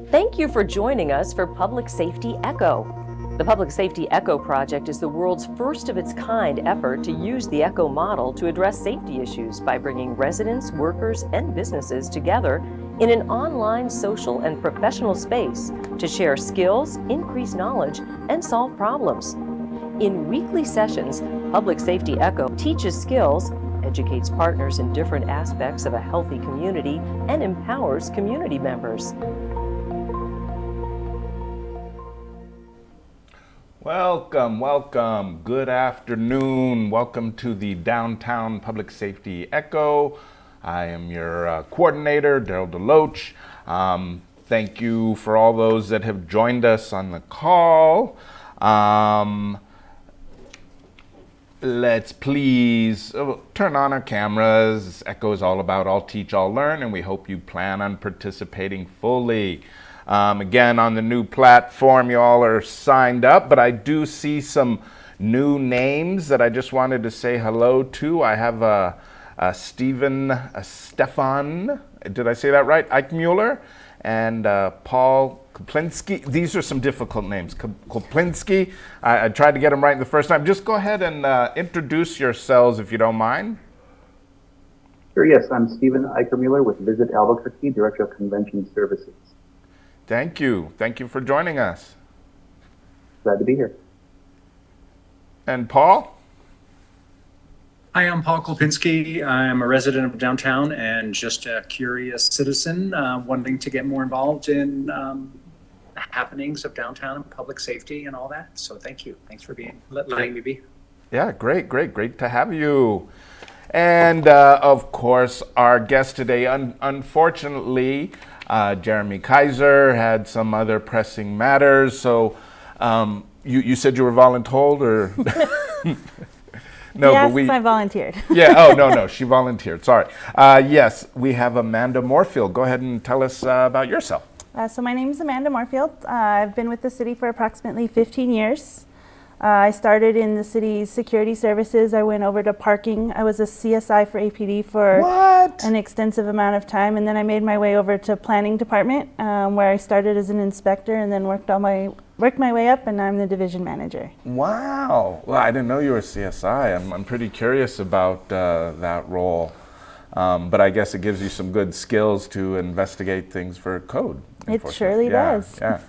Thank you for joining us for Public Safety Echo. The Public Safety Echo Project is the world's first of its kind effort to use the Echo model to address safety issues by bringing residents, workers, and businesses together in an online social and professional space to share skills, increase knowledge, and solve problems. In weekly sessions, Public Safety Echo teaches skills, educates partners in different aspects of a healthy community, and empowers community members. Welcome. Good afternoon. Welcome to the Downtown Public Safety Echo. I am your coordinator, Daryl DeLoach. Thank you for all those that have joined us on the call. Let's please turn on our cameras. Echo is all about all teach, all learn, and we hope you plan on participating fully. Again, on the new platform, you all are signed up, but I do see some new names that I just wanted to say hello to. I have Stefan, did I say that right? Eichmuller, and Paul Koplinski. These are some difficult names. Koplinski, I tried to get them right the first time. Just go ahead and introduce yourselves if you don't mind. Sure, yes. I'm Stephen Eichermuller with Visit Albuquerque, Director of Convention Services. Thank you. Thank you for joining us. Glad to be here. And Paul? Hi, I'm Paul Kolpinski. I'm a resident of downtown and just a curious citizen wanting to get more involved in the happenings of downtown and public safety and all that. So thank you. Thanks for letting me be. Yeah, great to have you. And of course, our guest today, unfortunately, Jeremy Kaiser had some other pressing matters. So you said you were voluntold, or? No, yes, but I volunteered. Yeah, oh, no, she volunteered, sorry. Yes, we have Amanda Morefield. Go ahead and tell us about yourself. So my name is Amanda Morefield. I've been with the city for approximately 15 years. I started in the city's security services. I went over to parking. I was a CSI for APD for an extensive amount of time, and then I made my way over to planning department, where I started as an inspector and then worked my way up, and I'm the division manager. Wow. Well, I didn't know you were CSI. I'm pretty curious about that role. But I guess it gives you some good skills to investigate things for code. It surely does. Yeah.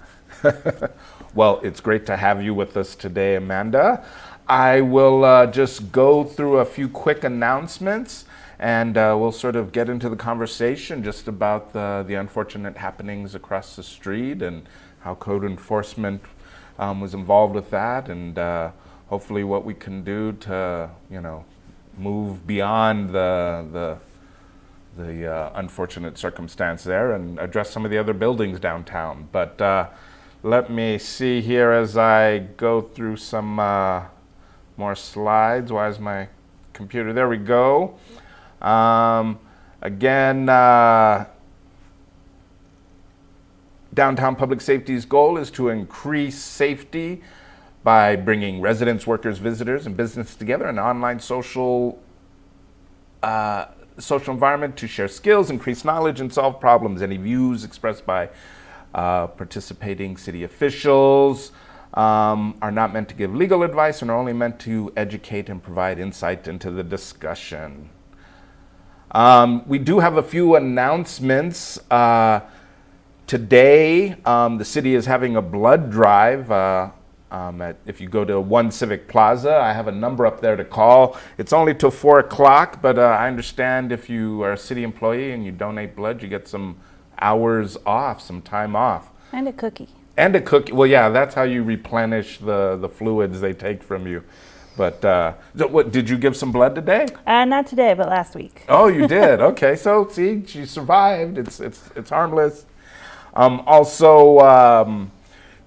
Well, it's great to have you with us today, Amanda. I will just go through a few quick announcements, and we'll sort of get into the conversation just about the unfortunate happenings across the street and how code enforcement was involved with that, and hopefully what we can do to, move beyond the unfortunate circumstance there and address some of the other buildings downtown. But let me see here as I go through some more slides. Why is my computer? There we go. Again, Downtown Public Safety's goal is to increase safety by bringing residents, workers, visitors, and business together in an online social environment to share skills, increase knowledge, and solve problems. Any views expressed by participating city officials are not meant to give legal advice and are only meant to educate and provide insight into the discussion. We do have a few announcements. Today, the city is having a blood drive. If you go to One Civic Plaza, I have a number up there to call. It's only till 4 o'clock, but I understand if you are a city employee and you donate blood, you get some hours off, some time off. And a cookie. And a cookie. Well, yeah, that's how you replenish the fluids they take from you. But did you give some blood today? Not today, but last week. Oh, you did? Okay, so see, she survived. It's harmless. Also,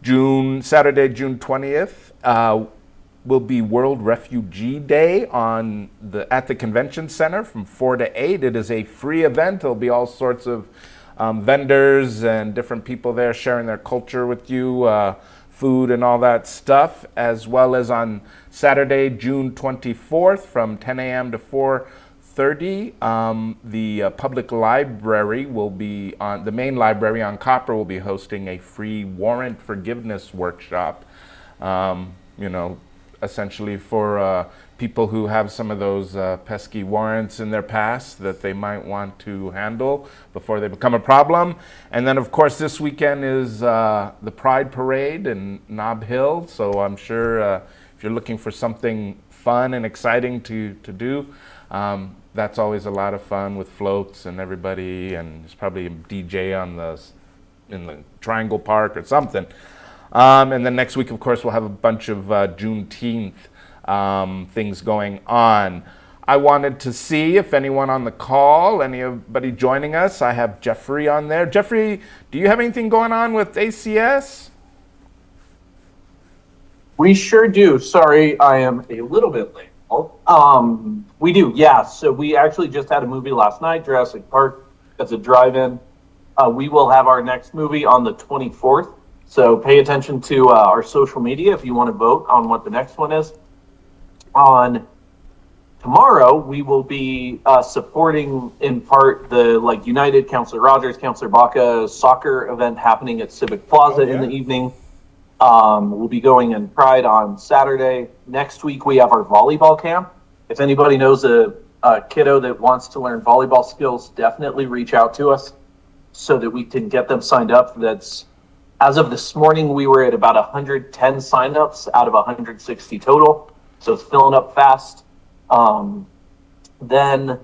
Saturday, June 20th, will be World Refugee Day at the Convention Center from 4 to 8. It is a free event. There'll be all sorts of vendors and different people there sharing their culture with you, food and all that stuff, as well as on Saturday, June 24th from 10 a.m. to 4:30 7:30, the public library will be on, the main library on Copper will be hosting a free warrant forgiveness workshop, you know, essentially for people who have some of those pesky warrants in their past that they might want to handle before they become a problem. And then, of course, this weekend is the Pride Parade in Nob Hill, so I'm sure if you're looking for something fun and exciting to do, that's always a lot of fun with floats and everybody, and there's probably a DJ in the Triangle Park or something. And then next week, of course, we'll have a bunch of Juneteenth things going on. I wanted to see if anyone on the call, anybody joining us. I have Jeffrey on there. Jeffrey, do you have anything going on with ACS? We sure do. Sorry, I am a little bit late. We do, yeah. So we actually just had a movie last night, Jurassic Park. That's a drive-in. We will have our next movie on the 24th. So pay attention to our social media if you want to vote on what the next one is. On tomorrow, we will be supporting in part the United Councilor Rogers, Councilor Baca soccer event happening at Civic Plaza in the evening. We'll be going in Pride on Saturday. Next week, we have our volleyball camp. If anybody knows a kiddo that wants to learn volleyball skills, definitely reach out to us so that we can get them signed up. That's, as of this morning, we were at about 110 signups out of 160 total. So it's filling up fast. Then,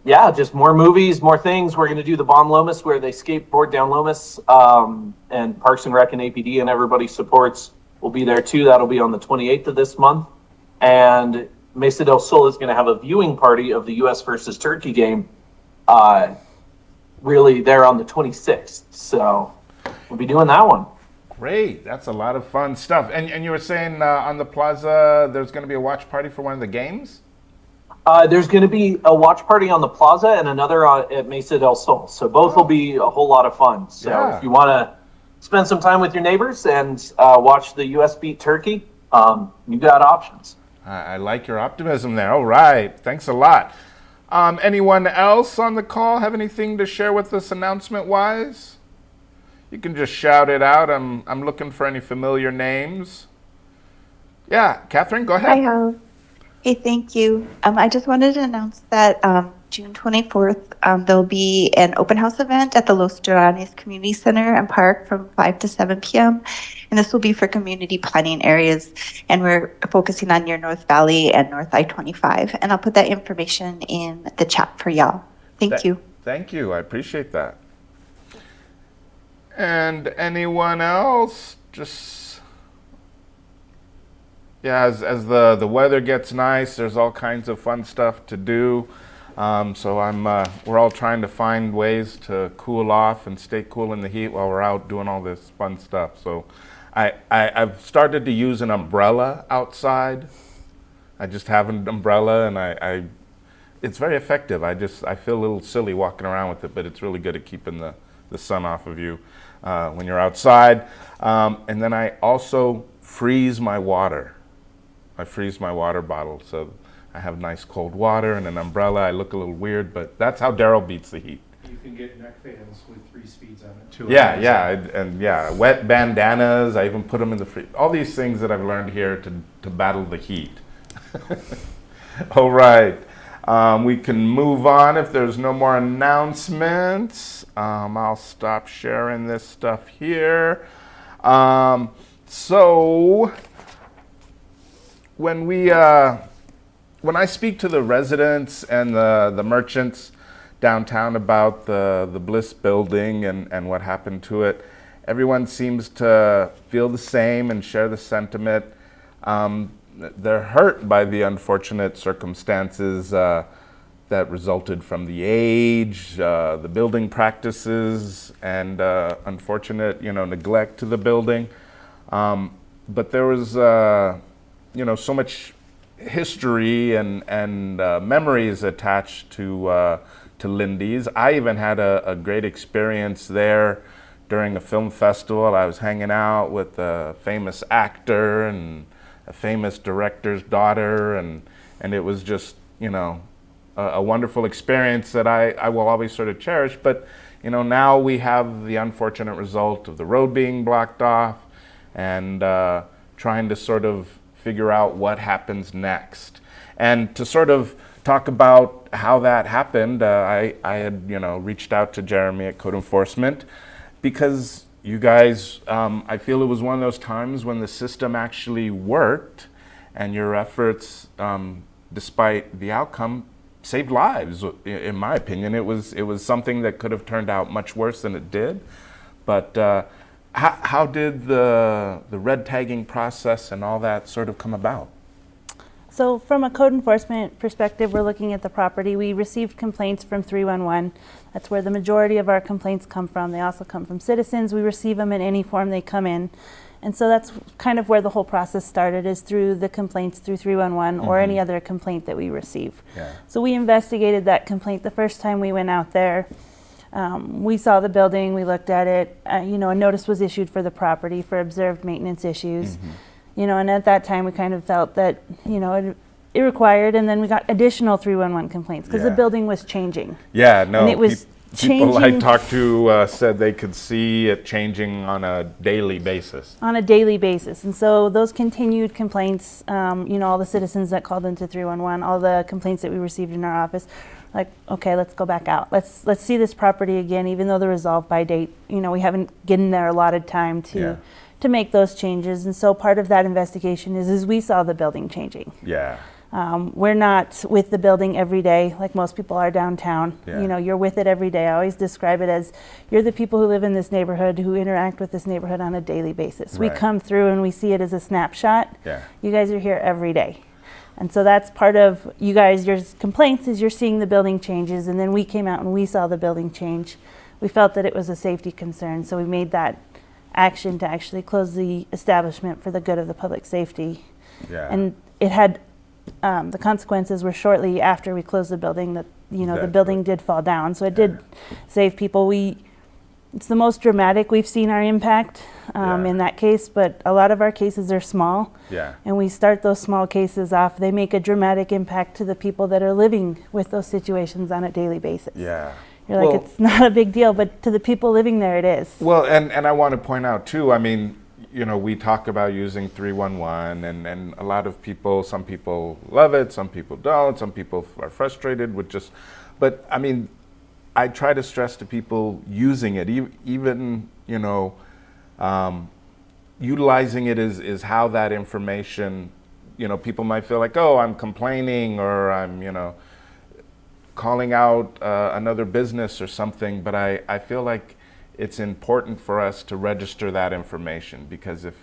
yeah, just more movies, more things. We're going to do the Bon Lomas where they skateboard down Lomas, and Parks and Rec and APD and everybody supports will be there too. That'll be on the 28th of this month. And Mesa del Sol is going to have a viewing party of the U.S. versus Turkey game, really there on the 26th. So we'll be doing that one. Great, that's a lot of fun stuff. And you were saying on the plaza, there's going to be a watch party for one of the games? There's going to be a watch party on the plaza and another at Mesa del Sol. So both will be a whole lot of fun. So if you want to spend some time with your neighbors and watch the U.S. beat Turkey, you got options. I like your optimism there. All right, thanks a lot. Anyone else on the call have anything to share with us announcement-wise? You can just shout it out. I'm looking for any familiar names. Yeah, Catherine, go ahead. Hi, hey, thank you. I just wanted to announce that June 24th, there'll be an open house event at the Los Duranes Community Center and Park from 5 to 7 p.m. And this will be for community planning areas. And we're focusing on near North Valley and North I-25. And I'll put that information in the chat for y'all. Thank you. Thank you. I appreciate that. And anyone else? Just, yeah, as the weather gets nice, there's all kinds of fun stuff to do. So we're all trying to find ways to cool off and stay cool in the heat while we're out doing all this fun stuff. So I've started to use an umbrella outside. I just have an umbrella, and it's very effective. I feel a little silly walking around with it, but it's really good at keeping the sun off of you when you're outside. And then I also freeze my water. I freeze my water bottle, so I have nice cold water and an umbrella. I look a little weird, but that's how Daryl beats the heat. You can get neck fans with 3 speeds on it too. Yeah, wet bandanas. I even put them in the freezer. All these things that I've learned here to battle the heat. All right. We can move on if there's no more announcements. I'll stop sharing this stuff here. So when I speak to the residents and the merchants downtown about the Bliss building and what happened to it, everyone seems to feel the same and share the sentiment. They're hurt by the unfortunate circumstances that resulted from the age, the building practices, and unfortunate, neglect to the building. But there was, so much history and memories attached to Lindy's. I even had a great experience there during a film festival. I was hanging out with a famous actor and a famous director's daughter, and it was just, a wonderful experience that I will always sort of cherish. But now we have the unfortunate result of the road being blocked off, and trying to sort of figure out what happens next. And to sort of talk about how that happened, I had reached out to Jeremy at Code Enforcement, because you guys, I feel it was one of those times when the system actually worked, and your efforts, despite the outcome, saved lives. In my opinion, it was something that could have turned out much worse than it did. But how did the red tagging process and all that sort of come about? So from a code enforcement perspective, we're looking at the property. We received complaints from 311. That's where the majority of our complaints come from. They also come from citizens. We receive them in any form they come in. And so that's kind of where the whole process started, is through the complaints through 311 or any other complaint that we receive. Yeah. So we investigated that complaint the first time we went out there. We saw the building, we looked at it, a notice was issued for the property for observed maintenance issues. And at that time we kind of felt that, it required, and then we got additional 311 complaints because the building was changing. Yeah, no. And it was changing. People I talked to said they could see it changing on a daily basis. On a daily basis. And so those continued complaints, all the citizens that called into 311, all the complaints that we received in our office, like, okay, let's go back out. Let's see this property again, even though the resolve by date, we haven't given their allotted time to make those changes. And so part of that investigation is we saw the building changing. Yeah. We're not with the building every day like most people are downtown. Yeah. You're with it every day. I always describe it as you're the people who live in this neighborhood, who interact with this neighborhood on a daily basis. Right. We come through and we see it as a snapshot. Yeah. You guys are here every day. And so that's part of you guys, your complaints is you're seeing the building changes, and then we came out and we saw the building change. We felt that it was a safety concern, so we made that action to actually close the establishment for the good of the public safety. Yeah. And it had, the consequences were shortly after we closed the building that, the building did fall down. So it did save people. It's the most dramatic we've seen our impact in that case, but a lot of our cases are small. Yeah. And we start those small cases off. They make a dramatic impact to the people that are living with those situations on a daily basis. Yeah. You're like, it's not a big deal, but to the people living there, it is. Well, and I want to point out too, I mean, we talk about using 311, and a lot of people, some people love it, some people don't, some people are frustrated with but I mean, I try to stress to people using it, even, utilizing it is how that information, people might feel like, oh, I'm complaining, or I'm, calling out another business or something, but I feel like it's important for us to register that information, because if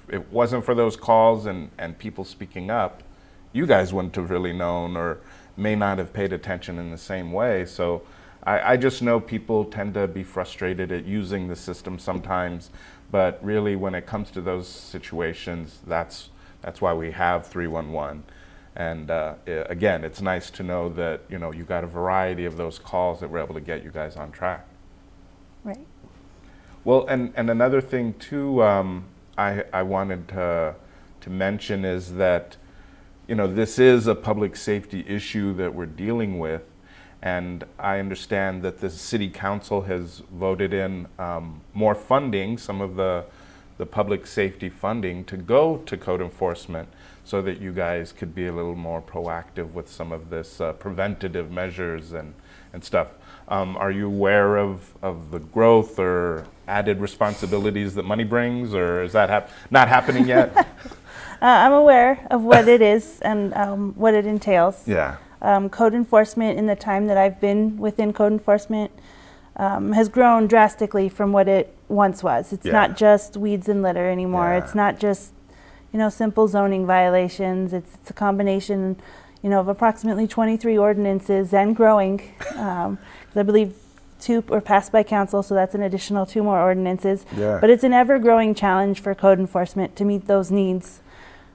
it wasn't for those calls and people speaking up, you guys wouldn't have really known, or may not have paid attention in the same way. So I just know people tend to be frustrated at using the system sometimes, but really when it comes to those situations, that's why we have 311. And again, it's nice to know that you got a variety of those calls that were able to get you guys on track. Right. Well, and another thing too, I wanted to mention is that this is a public safety issue that we're dealing with, and I understand that the city council has voted in more funding, some of the public safety funding, to go to code enforcement, so that you guys could be a little more proactive with some of this preventative measures and stuff. Are you aware of the growth or added responsibilities that money brings, or is that not happening yet? I'm aware of what it is and what it entails. Yeah. Code enforcement, in the time that I've been within code enforcement, has grown drastically from what it once was. It's not just weeds and litter anymore. Yeah. It's not just simple zoning violations. It's a combination, of approximately 23 ordinances and growing. I believe 2 were passed by council, so that's an additional 2 more ordinances. Yeah. But it's an ever-growing challenge for code enforcement to meet those needs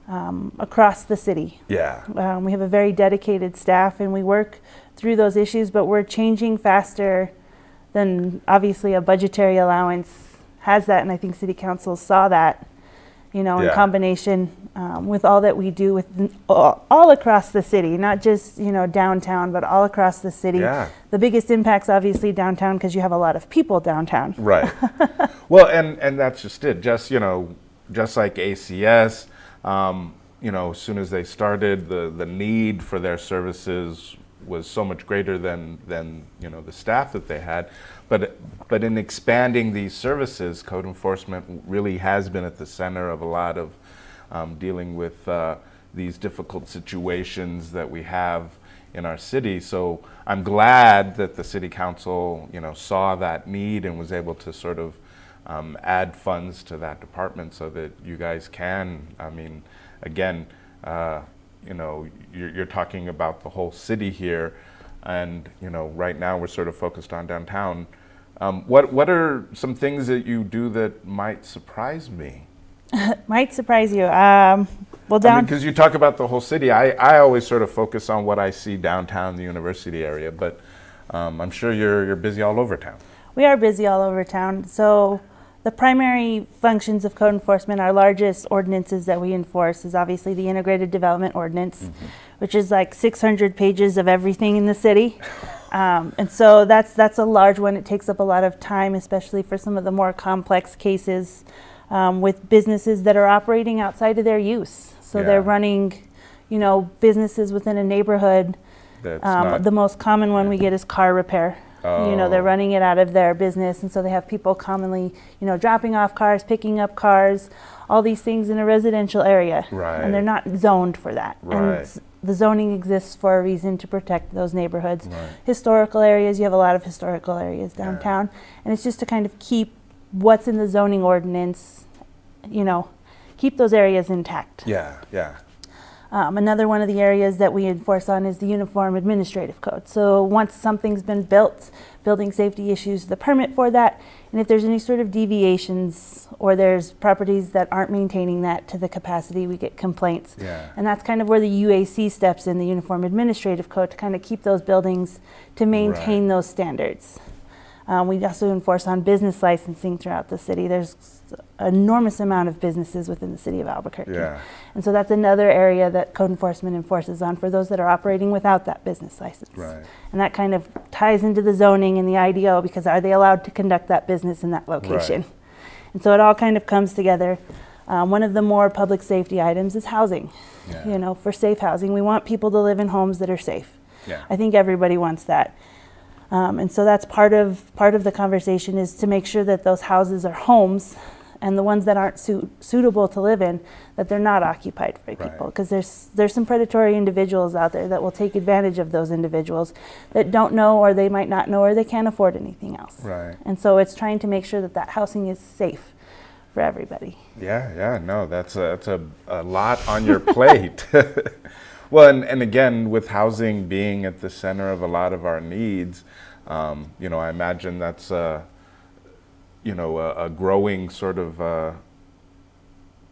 across the city. Yeah. We have a very dedicated staff, and we work through those issues, but we're changing faster than obviously a budgetary allowance has that, and I think city council saw that. you know, in Yeah. combination with all that we do with all across the city, not just, you know, downtown, but all across the city. Yeah. The biggest impact's obviously downtown because you have a lot of people downtown. Right. Well, and that's just it. Just, you know, just like ACS, you know, as soon as they started, the need for their services was so much greater than you know, the staff that they had. But in expanding these services, code enforcement really has been at the center of a lot of dealing with these difficult situations that we have in our city. So I'm glad that the city council, you know, saw that need and was able to sort of add funds to that department so that you guys can, I mean, again, you know, you're talking about the whole city here, and, you know, right now we're sort of focused on downtown. What are some things that you do that might surprise me? Might surprise you. Well, Because you talk about the whole city. I always sort of focus on what I see downtown, the university area, but I'm sure you're busy all over town. we are busy all over town. So the primary functions of code enforcement, our largest ordinances that we enforce is obviously the Integrated Development Ordinance, which is like 600 pages of everything in the city. And so that's a large one. It takes up a lot of time, especially for some of the more complex cases with businesses that are operating outside of their use. So Yeah. they're running, you know, businesses within a neighborhood. That's not, The most common one we get is car repair. You know, they're running it out of their business, and so they have people commonly, you know, dropping off cars, picking up cars, all these things in a residential area. Right. And they're not zoned for that. Right. And the zoning exists for a reason, to protect those neighborhoods. Right. Historical areas, you have a lot of historical areas downtown, and it's just to kind of keep what's in the zoning ordinance, you know, keep those areas intact. yeah. Another one of the areas that we enforce on is the Uniform Administrative Code. So once something's been built, building safety issues the permit for that, and if there's any sort of deviations or there's properties that aren't maintaining that to the capacity, we get complaints. Yeah. And that's kind of where the UAC steps in, the Uniform Administrative Code, to kind of keep those buildings, to maintain those standards. We also enforce on business licensing throughout the city. There's an enormous amount of businesses within the city of Albuquerque. Yeah. And so that's another area that code enforcement enforces on for those that are operating without that business license. Right. And that kind of ties into the zoning and the IDO, because are they allowed to conduct that business in that location? Right. And so it all kind of comes together. One of the more public safety items is housing. Yeah. You know, for safe housing, we want people to live in homes that are safe. Yeah. I think everybody wants that. And so that's part of the conversation, is to make sure that those houses are homes, and the ones that aren't suitable to live in, that they're not occupied by people. Because there's some predatory individuals out there that will take advantage of those individuals that don't know, or they might not know, or they can't afford anything else. Right. And so it's trying to make sure that that housing is safe for everybody. Yeah, no, that's a lot on your plate. Well, and again, with housing being at the center of a lot of our needs, you know, I imagine that's you know, a growing sort of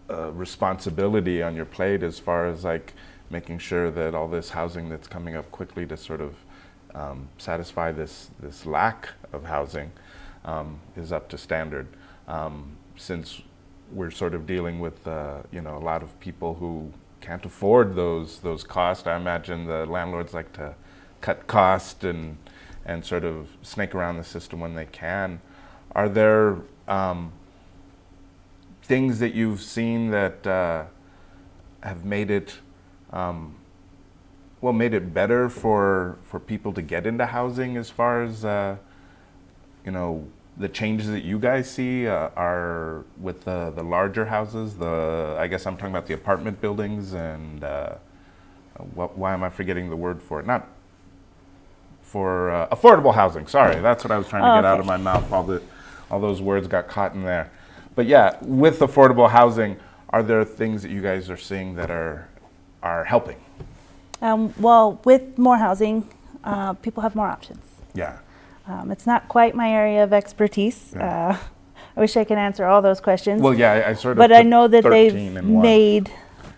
responsibility on your plate, as far as like making sure that all this housing that's coming up quickly to sort of satisfy this lack of housing is up to standard. Since we're sort of dealing with you know, a lot of people who can't afford those costs, I imagine the landlords like to cut cost and sort of snake around the system when they can. Are there things that you've seen that have made it made it better for people to get into housing, as far as you know, the changes that you guys see are with the larger houses? I guess I'm talking about the apartment buildings, and why am I forgetting the word for it? Not for affordable housing. Sorry, that's what I was trying to get out of my mouth. All those words got caught in there. But yeah, with affordable housing, are there things that you guys are seeing that are helping? Well, with more housing, people have more options. Yeah. It's not quite my area of expertise. Yeah. I wish I could answer all those questions. Well, yeah, I sort of. But I know that 13 they've in one. made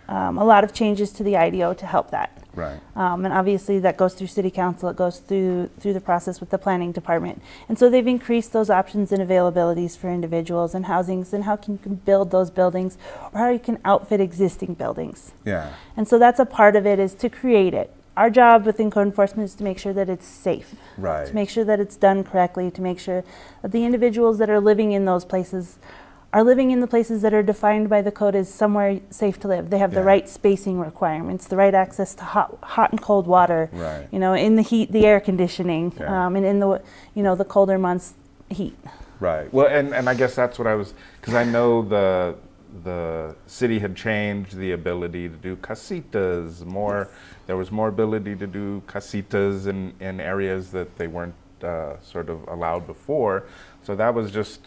a lot of changes to the IDO to help that. Right. And obviously that goes through city council, it goes through the process with the planning department. And so they've increased those options and availabilities for individuals and housings and how you can build those buildings or how you can outfit existing buildings. Yeah. And so that's a part of it, is to create it. Our job within code enforcement is to make sure that it's safe. Right. To make sure that it's done correctly, to make sure that the individuals that are living in those places are living in the places that are defined by the code as somewhere safe to live. They have the Yeah. right spacing requirements, the right access to hot and cold water, Right. you know, in the heat, the air conditioning, Yeah. and in the, you know, the colder months, heat. Right. Well, and I guess that's what I was, because I know the city had changed the ability to do casitas more. There was more ability to do casitas in areas that they weren't sort of allowed before. So that was just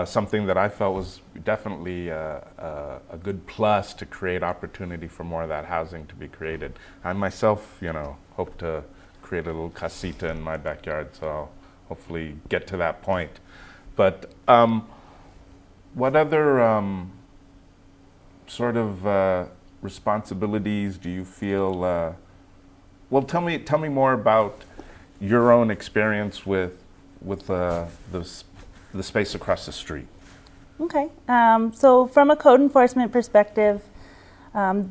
something that I felt was definitely a good plus to create opportunity for more of that housing to be created. I myself, you know, hope to create a little casita in my backyard, so I'll hopefully get to that point. But what other sort of responsibilities do you feel? Well, tell me more about your own experience with the space across the street. Okay, so from a code enforcement perspective, the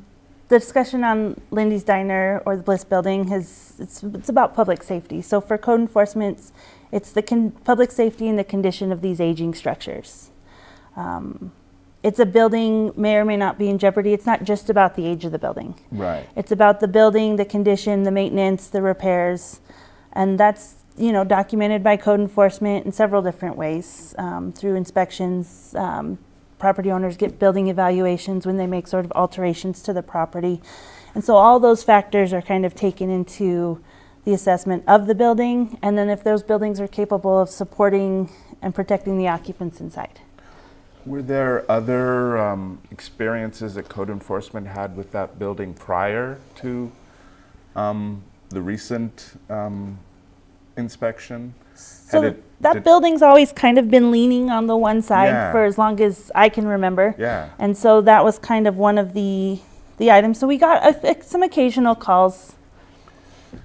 discussion on Lindy's Diner or the Bliss Building it's about public safety. So for code enforcement, it's the public safety and the condition of these aging structures. It's a building may or may not be in jeopardy. It's not just about the age of the building. Right. It's about the building, the condition, the maintenance, the repairs, and that's, you know, documented by code enforcement in several different ways, through inspections. Property owners get building evaluations when they make sort of alterations to the property. And so all those factors are kind of taken into the assessment of the building, and then if those buildings are capable of supporting and protecting the occupants inside. Were there other experiences that code enforcement had with that building prior to the recent inspection? So that building's always kind of been leaning on the one side Yeah. for as long as I can remember. Yeah. And so that was kind of one of the items. So we got some occasional calls,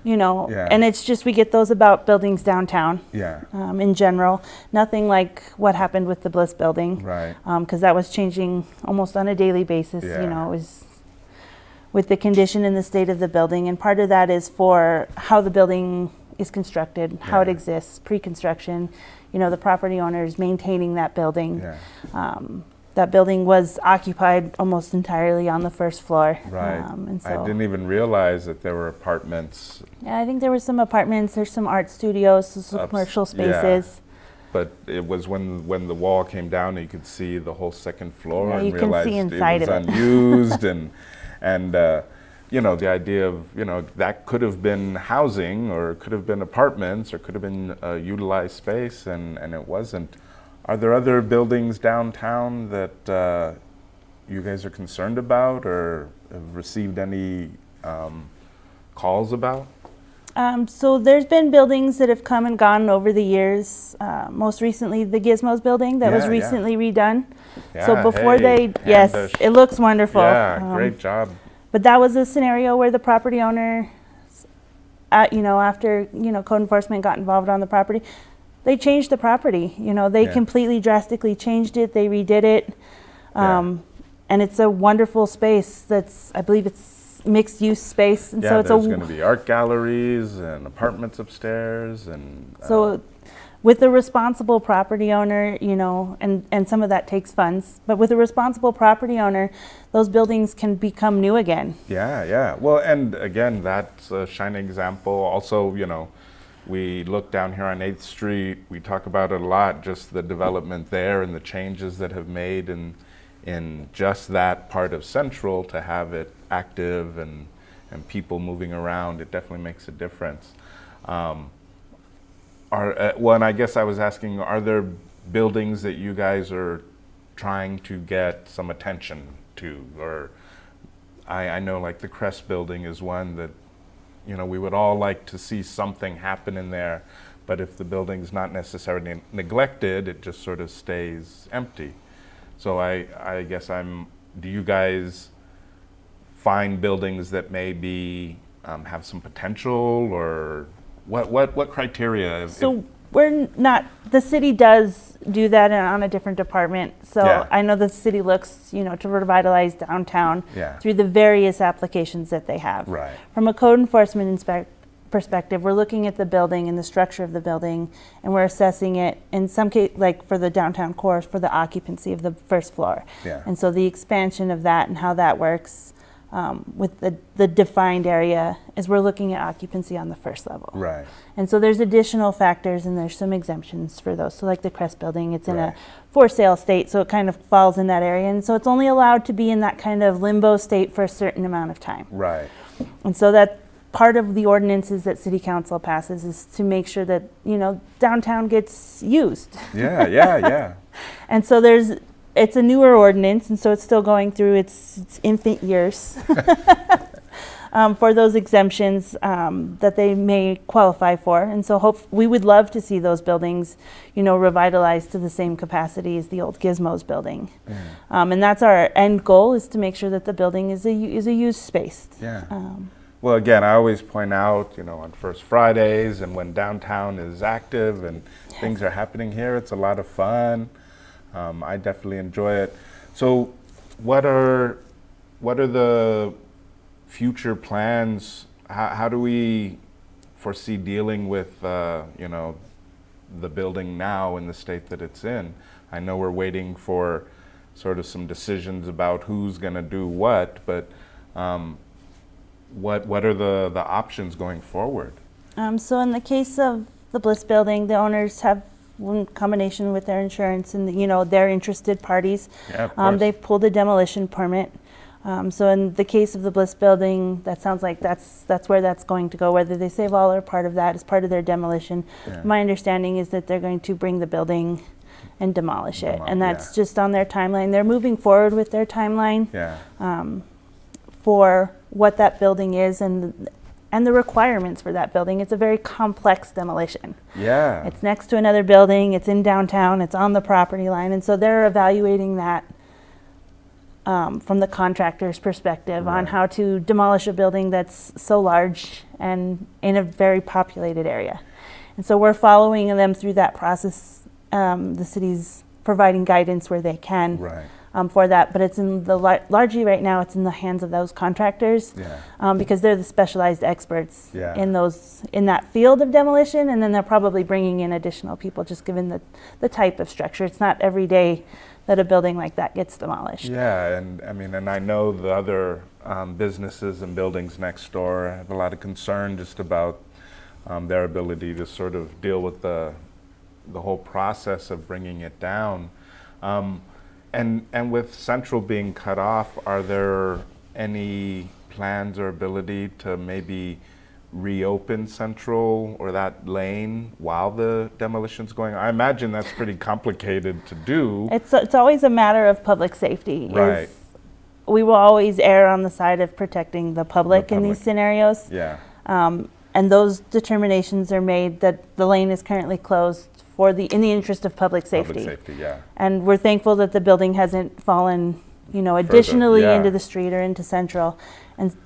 you know, Yeah. and it's just we get those about buildings downtown Yeah. in general. Nothing like what happened with the Bliss building. Right. Because that was changing almost on a daily basis, Yeah. you know, it was with the condition and the state of the building. And part of that is for how the building is constructed, how it Yeah. exists, pre-construction, you know, the property owners maintaining that building. Yeah. That building was occupied almost entirely on the first floor. Right. And so, I didn't even realize that there were apartments, yeah, I think there were some apartments, there's some art studios, some commercial yeah. spaces. but it was when the wall came down, you could see the whole second floor Yeah, and you can realized see it inside was of it. unused and you know, the idea of, you know, that could have been housing or it could have been apartments or could have been utilized space and it wasn't. Are there other buildings downtown that you guys are concerned about or have received any calls about? So there's been buildings that have come and gone over the years. Most recently, the Gizmos building that was Yeah, yeah. recently redone. So Yeah, before hey, yes, Amanda, it looks wonderful. Yeah, great job. But that was a scenario where the property owner, you know, after, you know, code enforcement got involved on the property, they changed the property. You know, they Yeah. completely drastically changed it. They redid it. Yeah. And it's a wonderful space that's, I believe it's mixed use space. And Yeah, so it's there's going to be art galleries and apartments upstairs and So with a responsible property owner, you know, and some of that takes funds, but with a responsible property owner, those buildings can become new again. yeah. Well, and again, that's a shining example. Also, you know, we look down here on 8th Street, we talk about it a lot, just the development there and the changes that have made in just that part of Central to have it active and people moving around. It definitely makes a difference. Well, and I guess I was asking, are there buildings that you guys are trying to get some attention to? Or I know like the Crest building is one that, you know, we would all like to see something happen in there, but if the building's not necessarily neglected, it just sort of stays empty. So I guess do you guys find buildings that may be have some potential, or what criteria? So we're not, the city does do that on a different department. So Yeah. I know the city looks, to revitalize downtown Yeah. through the various applications that they have. Right. From a code enforcement perspective, we're looking at the building and the structure of the building, and we're assessing it in some case, like for the downtown core, for the occupancy of the first floor. Yeah. And so the expansion of that and how that works with the defined area is we're looking at occupancy on the first level. Right. And so there's additional factors, and there's some exemptions for those. So like the Crest building, it's in Right. a for sale state, so it kind of falls in that area. And so it's only allowed to be in that kind of limbo state for a certain amount of time. Right. And so that part of the ordinances that city council passes is to make sure that, downtown gets used. Yeah. Yeah. And so it's a newer ordinance, and so it's still going through its infant years for those exemptions that they may qualify for. And so we would love to see those buildings, revitalized to the same capacity as the old Gizmos building. And that's our end goal, is to make sure that the building is a used space. Yeah. Well, again, I always point out, on First Fridays and when downtown is active and things are happening here, it's a lot of fun. I definitely enjoy it. So, what are the future plans? How do we foresee dealing with the building now in the state that it's in? I know we're waiting for sort of some decisions about who's going to do what, but what are the options going forward? So in the case of the Bliss building, the owners have, in combination with their insurance and their interested parties, Yeah, of course. they've pulled a demolition permit. So in the case of the Bliss building, that sounds like that's where that's going to go, whether they save all or part of that as part of their demolition. Yeah. My understanding is that they're going to bring the building and demolish it, and that's just on their timeline. They're moving forward with their timeline. Yeah. For what that building is and the requirements for that building. It's a very complex demolition. Yeah. It's next to another building, it's in downtown, it's on the property line, and so they're evaluating that from the contractor's perspective on Right. how to demolish a building that's so large and in a very populated area. And so we're following them through that process. The city's providing guidance where they can. Right. For that, but it's in the largely right now. It's in the hands of those contractors, Yeah. because they're the specialized experts Yeah. in that field of demolition, and then they're probably bringing in additional people, just given the type of structure. It's not every day that a building like that gets demolished. Yeah, and I know the other businesses and buildings next door have a lot of concern just about their ability to sort of deal with the whole process of bringing it down. And with Central being cut off, are there any plans or ability to maybe reopen Central or that lane while the demolition's going on? I imagine that's pretty complicated to do. It's always a matter of public safety. Right. We will always err on the side of protecting the public in these public. scenarios. Yeah. And those determinations are made that the lane is currently closed in the interest of public safety. Public safety, yeah. And we're thankful that the building hasn't fallen, additionally yeah. into the street or into Central.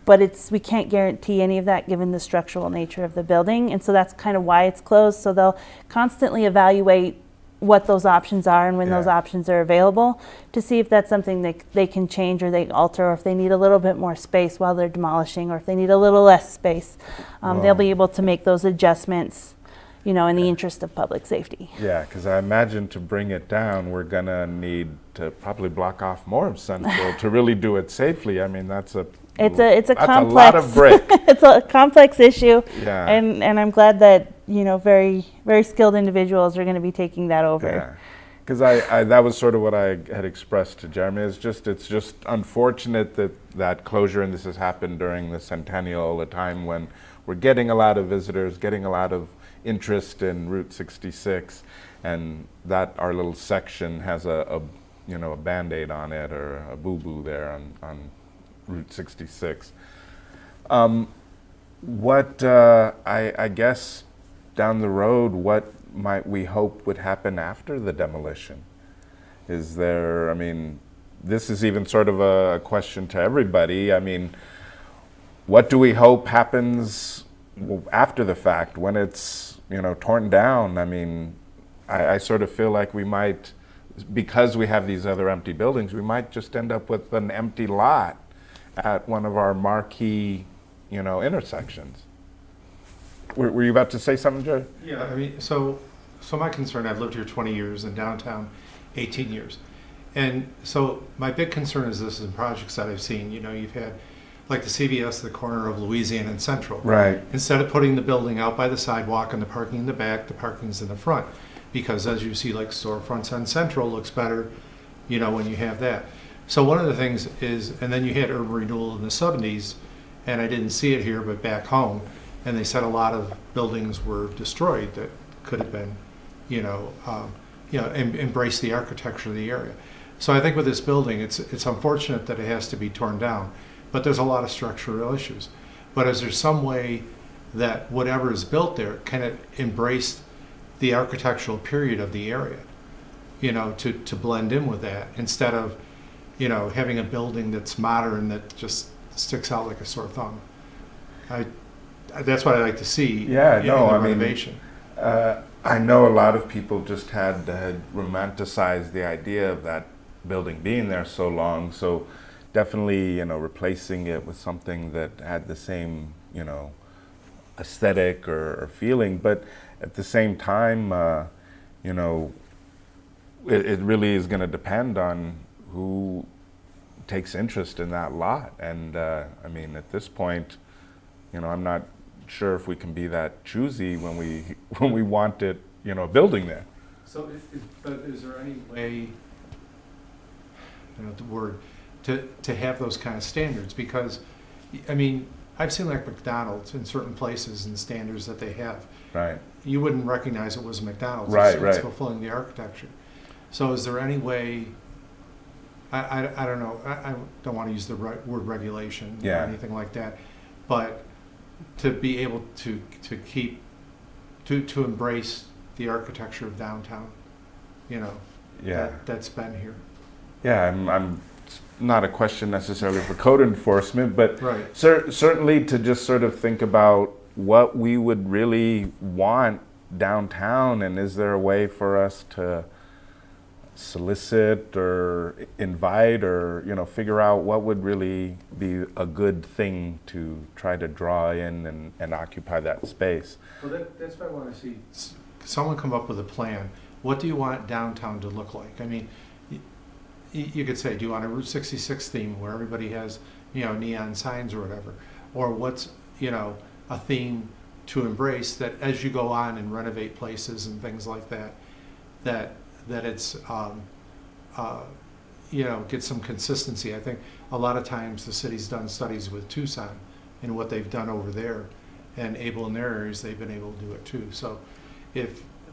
But we can't guarantee any of that given the structural nature of the building. And so that's kind of why it's closed. So they'll constantly evaluate what those options are and when those Yeah. options are available to see if that's something they can change or they alter, or if they need a little bit more space while they're demolishing, or if they need a little less space. They'll be able to make those adjustments, in the interest of public safety. Yeah, because I imagine to bring it down, we're gonna need to probably block off more of Central to really do it safely. I mean, that's a It's a that's complex. a lot of brick. It's a complex issue. Yeah. And I'm glad that very very skilled individuals are going to be taking that over. Yeah, because I that was sort of what I had expressed to Jeremy. It's just unfortunate that closure, and this has happened during the centennial, a time when we're getting a lot of visitors, getting a lot of interest in Route 66, and that our little section has a Band-Aid on it, or a boo-boo there on Route 66. I guess down the road, what might we hope would happen after the demolition? Is there, this is even sort of a question to everybody. what do we hope happens after the fact when it's, torn down? I mean, I sort of feel like we might, because we have these other empty buildings, we might just end up with an empty lot at one of our marquee, intersections. Were you about to say something, Jerry? Yeah, I mean, so my concern, I've lived here 20 years in downtown, 18 years. And so my big concern is this in projects that I've seen, you've had like the CVS at the corner of Louisiana and Central. Right. Instead of putting the building out by the sidewalk and the parking in the back, the parking's in the front. Because as you see, like storefronts on Central looks better, when you have that. So one of the things is, and then you had urban renewal in the 70s, and I didn't see it here, but back home, and they said a lot of buildings were destroyed that could have been, embrace the architecture of the area. So I think with this building, it's unfortunate that it has to be torn down, but there's a lot of structural issues. But is there some way that whatever is built there can embrace the architectural period of the area, to blend in with that instead of, having a building that's modern that just sticks out like a sore thumb. That's what I like to see. Yeah, in no, the I mean, renovation. I know a lot of people just had romanticized the idea of that building being there so long. So definitely, replacing it with something that had the same, aesthetic or feeling. But at the same time, it really is going to depend on who takes interest in that lot. And I mean, at this point, I'm not sure if we can be that choosy when we want it, building there. So, but is there any way, the word, to have those kind of standards? Because, I mean, I've seen like McDonald's in certain places and standards that they have. Right. You wouldn't recognize it was a McDonald's. Right, It's right. fulfilling the architecture. So is there any way, I don't know, I don't want to use the word regulation or Yeah. anything like that, but to be able to keep, to embrace the architecture of downtown, Yeah. that's been here. Yeah, I'm it's not a question necessarily for code enforcement, but Right. certainly to just sort of think about what we would really want downtown, and is there a way for us to solicit or invite or figure out what would really be a good thing to try to draw in and occupy that space. Well, that's what I want to see. Someone come up with a plan. What do you want downtown to look like? I mean, you could say, do you want a Route 66 theme where everybody has, neon signs or whatever? Or what's, a theme to embrace that as you go on and renovate places and things like that, that it's, get some consistency. I think a lot of times the city's done studies with Tucson and what they've done over there, and able in their areas, they've been able to do it too. So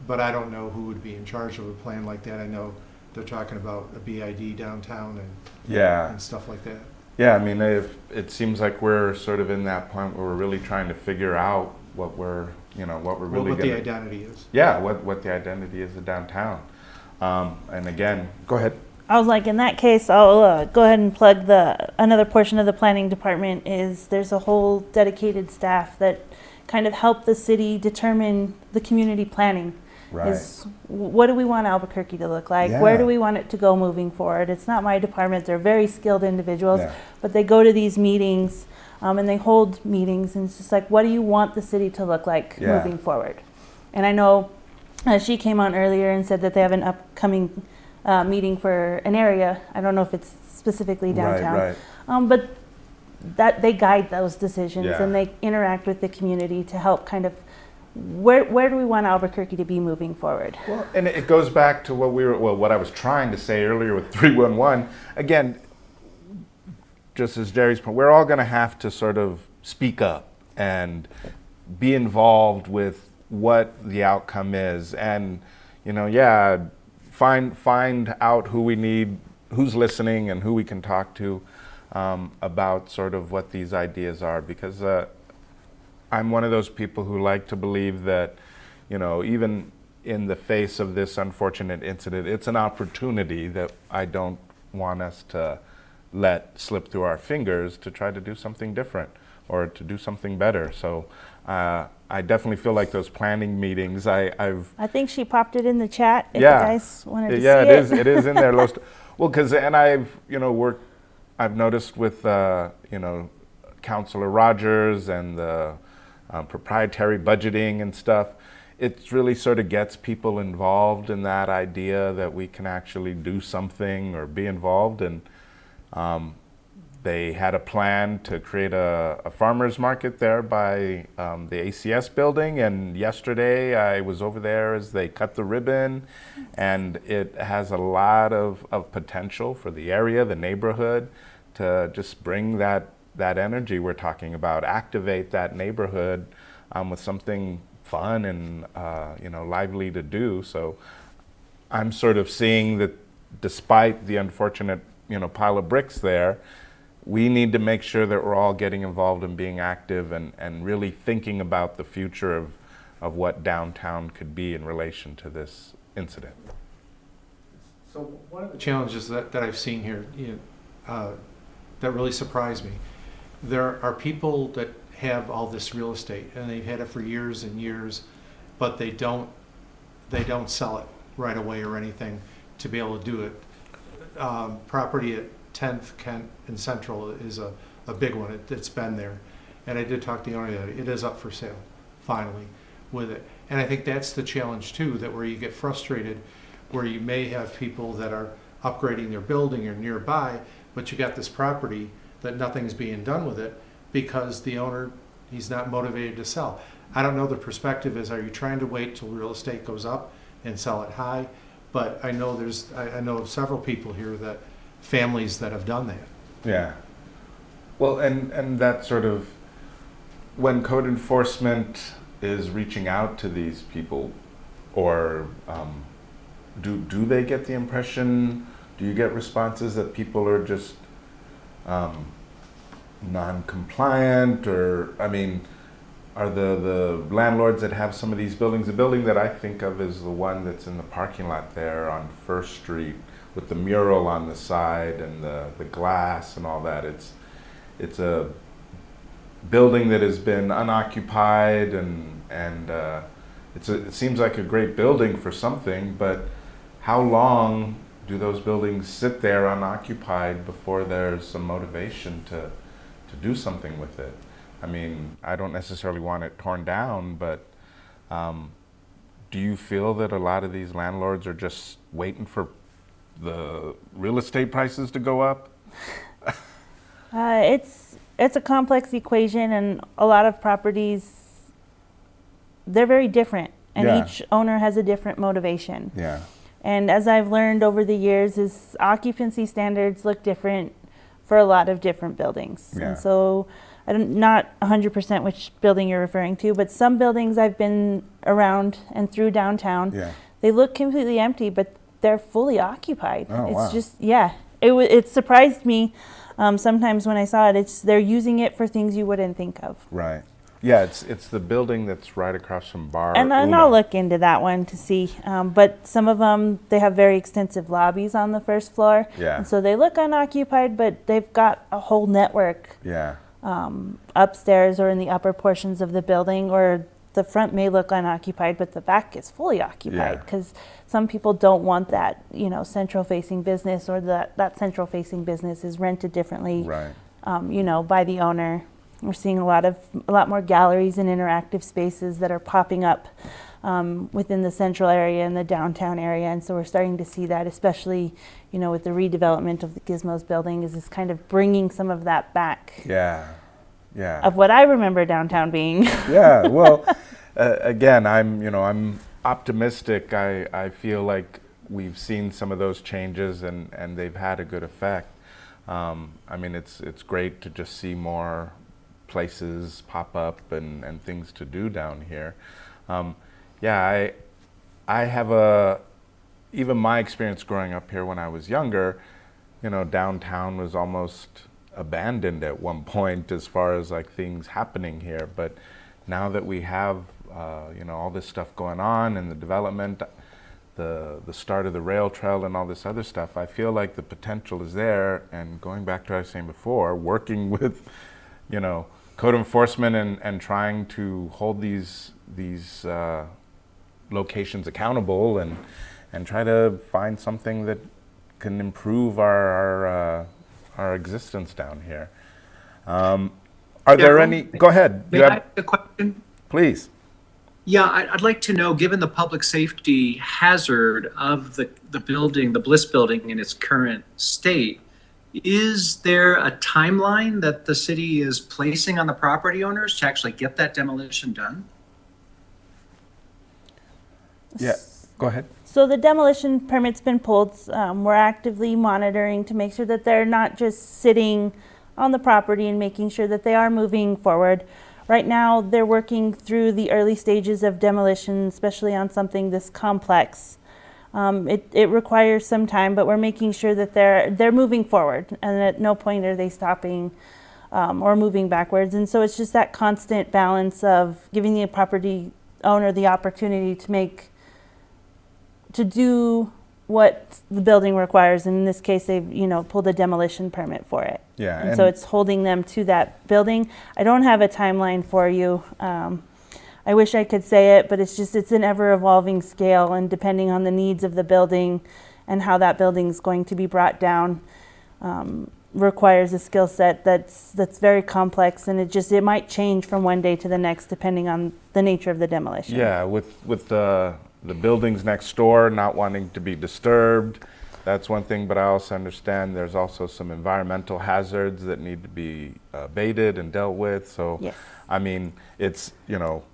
but I don't know who would be in charge of a plan like that. I know they're talking about a BID downtown and stuff like that. Yeah, I mean, it seems like we're sort of in that point where we're really trying to figure out what we're really What the identity is. Yeah, what the identity is of downtown. And again, go ahead. I was like, in that case, I'll go ahead and plug another portion of the planning department is there's a whole dedicated staff that kind of help the city determine the community planning. Right. Is what do we want Albuquerque to look like? Yeah. Where do we want it to go moving forward? It's not my department. They're very skilled individuals, Yeah. but they go to these meetings and they hold meetings, and it's just like, what do you want the city to look like Yeah. moving forward? And I know she came on earlier and said that they have an upcoming meeting for an area. I don't know if it's specifically downtown, Right. but that they guide those decisions Yeah. and they interact with the community to help kind of where do we want Albuquerque to be moving forward? Well, and it goes back to what I was trying to say earlier with 311. Again, just as Jerry's point, we're all going to have to sort of speak up and be involved with what the outcome is, and find out who we need, who's listening, and who we can talk to about sort of what these ideas are, because I'm one of those people who like to believe that, even in the face of this unfortunate incident, it's an opportunity that I don't want us to let slip through our fingers to try to do something different, or to do something better. So I definitely feel like those planning meetings, I think she popped it in the chat if yeah, you guys wanted to yeah, see it is in there. Well, because, and I've noticed with, Councilor Rogers and the proprietary budgeting and stuff, it really sort of gets people involved in that idea that we can actually do something or be involved. And they had a plan to create a farmer's market there by the ACS building. And yesterday I was over there as they cut the ribbon, and it has a lot of potential for the area, the neighborhood, to just bring that energy we're talking about, activate that neighborhood with something fun and lively to do. So I'm sort of seeing that despite the unfortunate pile of bricks there, we need to make sure that we're all getting involved and being active and really thinking about the future of what downtown could be in relation to this incident. So one of the challenges that I've seen here that really surprised me, there are people that have all this real estate and they've had it for years and years, but they don't sell it right away or anything to be able to do it. Property at 10th, Kent, and Central is a big one. It's been there. And I did talk to the owner that it is up for sale, finally, with it. And I think that's the challenge, too, that where you get frustrated, where you may have people that are upgrading their building or nearby, but you got this property that nothing's being done with it because the owner, he's not motivated to sell. I don't know the perspective is, are you trying to wait till real estate goes up and sell it high? But I know I know of several people here families that have done that. Yeah. Well, and that sort of, when code enforcement is reaching out to these people, or do they get the impression, do you get responses that people are just non-compliant, or, I mean, are the landlords that have some of these buildings, the building that I think of is the one that's in the parking lot there on First Street, with the mural on the side and the glass and all that. It's a building that has been unoccupied, and it seems like a great building for something, but how long do those buildings sit there unoccupied before there's some motivation to do something with it? I mean, I don't necessarily want it torn down, but do you feel that a lot of these landlords are just waiting for the real estate prices to go up? It's a complex equation, and a lot of properties, they're very different, and Yeah. each owner has a different motivation. Yeah. And as I've learned over the years, is occupancy standards look different for a lot of different buildings. Yeah. And so I'm not 100% which building you're referring to, but some buildings I've been around and through downtown, Yeah. they look completely empty, but they're fully occupied. Oh, it's wow. just, yeah, it surprised me sometimes when I saw it. They're using it for things you wouldn't think of. Right. Yeah, it's the building that's right across from Bar And Una. I'll look into that one to see. But some of them, they have very extensive lobbies on the first floor. Yeah. And so they look unoccupied, but they've got a whole network Yeah. upstairs or in the upper portions of the building, or the front may look unoccupied, but the back is fully occupied, Yeah. because some people don't want that, central facing business, or that central facing business is rented differently, Right. by the owner. We're seeing a lot more galleries and interactive spaces that are popping up within the central area and the downtown area, and so we're starting to see that, especially with the redevelopment of the Gizmos building, is kind of bringing some of that back. Yeah. Yeah. Of what I remember downtown being. Yeah. Well, again, I'm optimistic. I feel like we've seen some of those changes, and they've had a good effect. I mean, it's great to just see more places pop up and things to do down here. Yeah, I have even my experience growing up here when I was younger, downtown was almost abandoned at one point as far as like things happening here. But now that we have, all this stuff going on and the development, the start of the rail trail and all this other stuff, I feel like the potential is there. And going back to what I was saying before, working with, code enforcement and trying to hold these locations accountable and try to find something that can improve our existence down here. Are there any? Go ahead. May I ask a question? Please. Yeah, I'd like to know, given the public safety hazard of the building, the Bliss building in its current state, is there a timeline that the city is placing on the property owners to actually get that demolition done? Yeah, go ahead. So the demolition permit's been pulled. We're actively monitoring to make sure that they're not just sitting on the property and making sure that they are moving forward. Right now, they're working through the early stages of demolition, especially on something this complex. It requires some time, but we're making sure that they're moving forward, and at no point are they stopping or moving backwards. And so it's just that constant balance of giving the property owner the opportunity to do what the building requires. And in this case, they've pulled a demolition permit for it. Yeah, and so it's holding them to that building. I don't have a timeline for you. I wish I could say it, but it's an ever-evolving scale, and depending on the needs of the building and how that building is going to be brought down, requires a skill set that's very complex, and it might change from one day to the next depending on the nature of the demolition. Yeah, with the buildings next door not wanting to be disturbed, that's one thing, but I also understand there's also some environmental hazards that need to be abated and dealt with. So, yes. I mean, it's,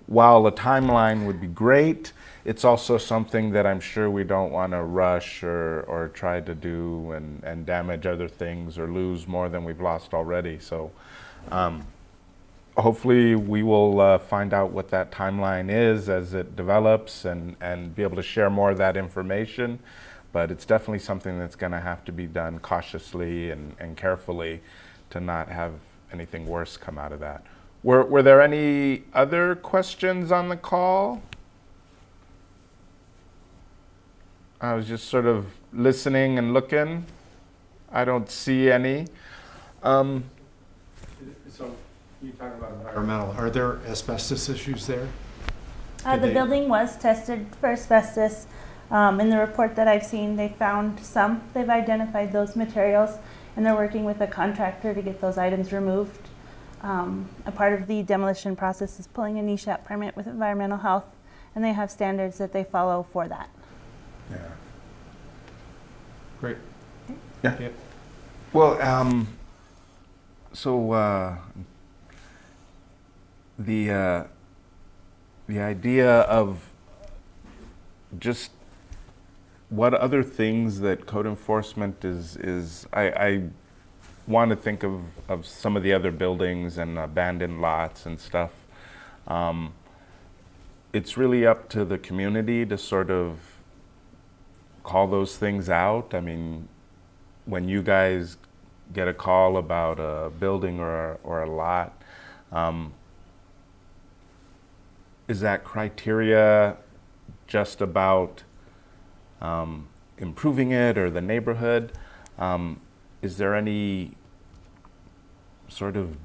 while a timeline would be great, it's also something that I'm sure we don't want to rush or try to do and damage other things or lose more than we've lost already. So, hopefully we will find out what that timeline is as it develops and be able to share more of that information. But it's definitely something that's going to have to be done cautiously and carefully to not have anything worse come out of that. Were there any other questions on the call? I was just sort of listening and looking. I don't see any. So you talk about environmental. Are there asbestos issues there? The building was tested for asbestos. In the report that I've seen, they found some. They've identified those materials, and they're working with a contractor to get those items removed. A part of the demolition process is pulling a NESHAP permit with environmental health, and they have standards that they follow for that. Yeah. Great. Yeah. Yeah. Well, so the idea of just what other things that code enforcement is I want to think of some of the other buildings and abandoned lots and stuff. It's really up to the community to sort of call those things out. I mean, when you guys get a call about a building or a lot, is that criteria just about improving it or the neighborhood? Is there any sort of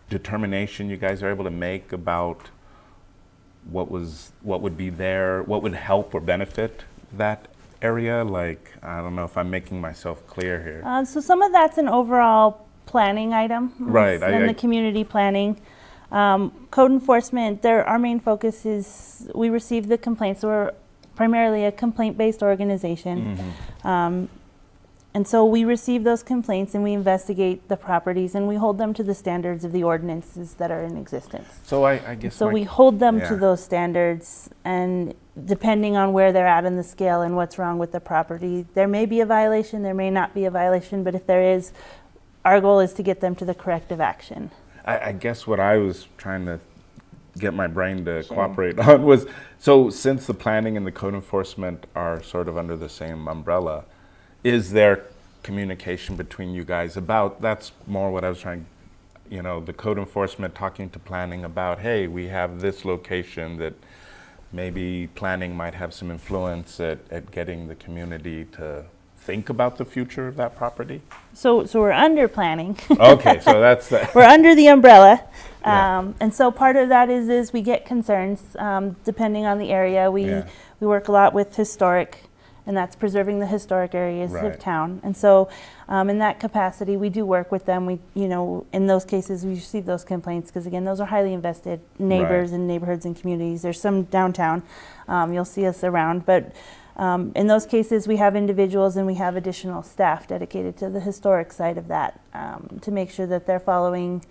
determination you guys are able to make about what would be there, what would help or benefit that area? Like, I don't know if I'm making myself clear here. So some of that's an overall planning item, Right, and the community planning. Code enforcement, our main focus is we receive the complaints. So we're primarily a complaint-based organization. Mm-hmm. And so we receive those complaints and we investigate the properties and we hold them to the standards of the ordinances that are in existence. So I guess So we hold them yeah. to those standards, and depending on where they're at in the scale and what's wrong with the property, there may be a violation, there may not be a violation, but if there is, our goal is to get them to the corrective action. I guess what I was trying to get my brain to cooperate on was, so since the planning and the code enforcement are sort of under the same umbrella, is there communication between you guys about, that's more what I was trying, the code enforcement talking to planning about, hey, we have this location that maybe planning might have some influence at getting the community to think about the future of that property? So we're under planning. Okay, so that's the, We're under the umbrella. Yeah. And so part of that is we get concerns, depending on the area. We work a lot with historic, and that's preserving the historic areas Right. of town. And so in that capacity, we do work with them. We, in those cases, we receive those complaints because, again, those are highly invested neighbors and neighborhoods and communities. There's some downtown. You'll see us around. But in those cases, we have individuals and we have additional staff dedicated to the historic side of that to make sure that they're following,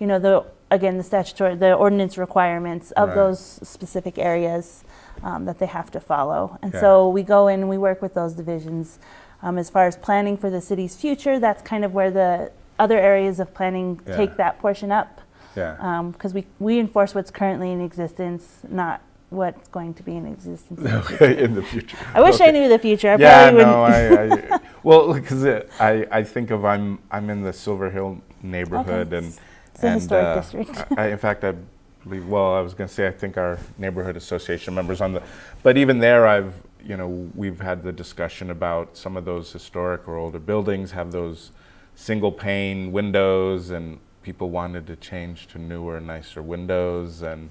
the ordinance requirements of Right. those specific areas that they have to follow. And so we go in and we work with those divisions. As far as planning for the city's future, that's kind of where the other areas of planning take that portion up. Because we enforce what's currently in existence, not what's going to be in existence in the future. in the future. I wish I knew the future. I Yeah, probably no, wouldn't. well, because I think of I'm in the Silver Hill neighborhood, Okay. and It's a historic district. in fact, I believe. Well, I was going to say I think our neighborhood association members but even there, we've had the discussion about some of those historic or older buildings have those single pane windows, and people wanted to change to newer, nicer windows, and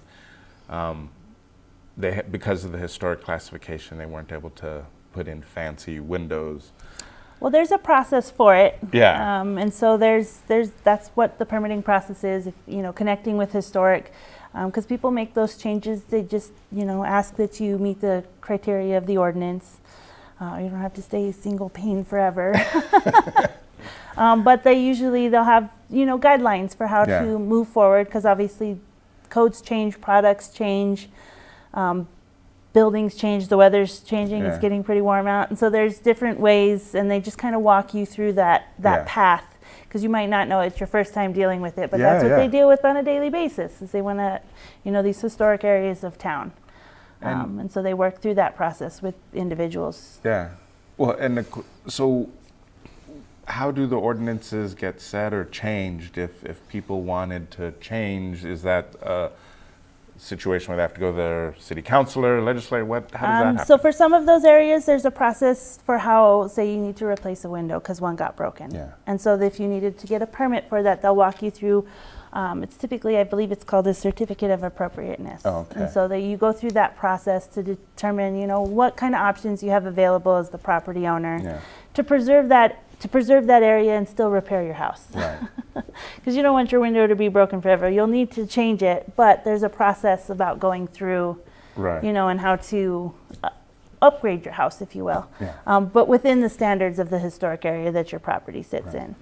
because of the historic classification, they weren't able to put in fancy windows. Well, there's a process for it. Yeah. And so that's what the permitting process is, connecting with historic. Because people make those changes, they just, ask that you meet the criteria of the ordinance. You don't have to stay single pane forever. But they'll have, guidelines for how to move forward, because obviously codes change, products change, buildings change, the weather's changing, it's getting pretty warm out. And so there's different ways, and they just kind of walk you through that path. Because you might not know it's your first time dealing with it, but that's what they deal with on a daily basis, is they want to, these historic areas of town. And so they work through that process with individuals. Yeah. Well, so how do the ordinances get set or changed if people wanted to change? Is that a situation where they have to go to their city councilor, legislator? How does that happen? So for some of those areas, there's a process for how, say you need to replace a window because one got broken. Yeah. And so if you needed to get a permit for that, they'll walk you through. It's typically, I believe it's called a certificate of appropriateness. Oh, okay. And so that you go through that process to determine, what kind of options you have available as the property owner to preserve that area and still repair your house. Right. Because you don't want your window to be broken forever. You'll need to change it, but there's a process about going through, and how to upgrade your house, if you will. Yeah. But within the standards of the historic area that your property sits in.